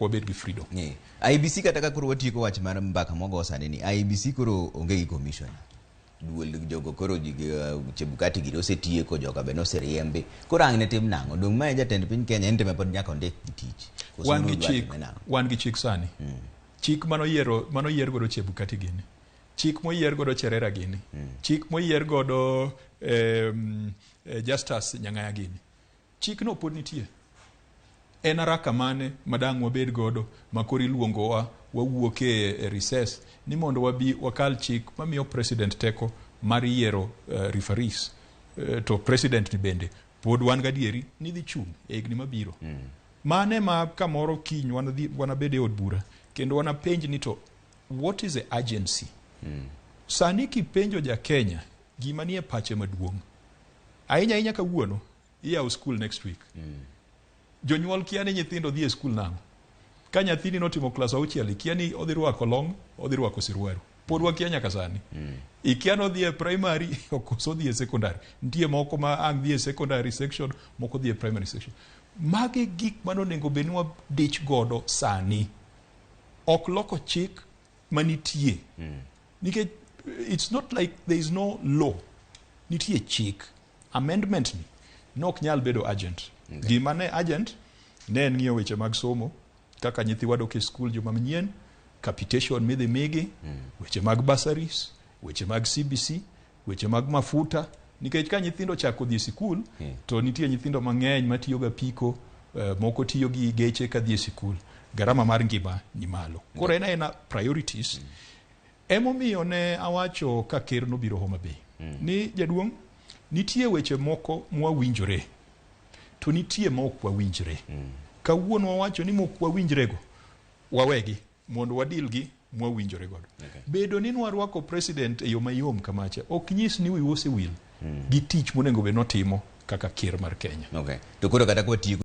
wabed gi freedom. IBC kata ka koro watieko wach mar mbaka mogo sani ni IBC koro onge gi commission. Duol jogo koro Chebukati giro setieko joka be no seriembe. Koro ang ne tim nango dong ma jatend piny Kenya ente me pod nyaka ondik tich. Wan gi chik sani. Chik mano yier godo Chebukati gini. Chik moyier godo Cherera gini. Chik moyier godo Justus Nyang'aya gini. Chik no pod nitie. En araka mane madang wabed godo makori luongo wawuok e recess ni mondo wabi wakal chik mamiyo president teko mar yiero referees to president ni bende pod wan gadieri ni dhi chung e higni mabiro. Mane ma kamoro kiny wanabede od bura kendo wanapenj ni to what is the agency? Sani kipenjo ja Kenya gima nie pache maduong'. Ahinya kawuono iyawo school next week. Jonyuol kia ni nyithindo dhi e skul nang'o. Ka nyathini notimo klas 6 ikia ni odhi rwako long, odhi rwako sirwaru. Pod wakia nyaka sani. Ikia no dhi e primary, okoso dhi e secondary. Nitie moko ma ang' dhi e secondary section, moko dhi e primary section. Mage gik manonego bed ni wadich godo sani. Ok loko chik manitie. Nikech it's not like there is no law. Nitie chik. Amendment ni nok nyal bedo agent. Gima ne agent ne en ng'iyo weche mag somo kaka nyithi wadok e skul joma manyien, capitation midhi migi, weche mag bursaries, weche mag CBC, weche mag mafuta. Nikech ka nyithindo chako dhi e skul to nitie nyithindo mang'eny matiyo ga piko, moko tiyo gi geche ka dhi e skul. Garama mar ngima ni malo. Koro ena priorities. Emomiyo ne awacho ka ker no biro Homa Bay. Ni jaduong' nitie weche moko mwawinjore. To nitie mok wawinjre. Kawuono wawacho ni mok wawinjrego wawegi mondo wadil gi mwawinjore godo. Bedo ni warwako president e yo mayom kamacha ok nyis ni wiwose wil gi tich monego be notimo kaka ker mar Kenya. To koro kata kwa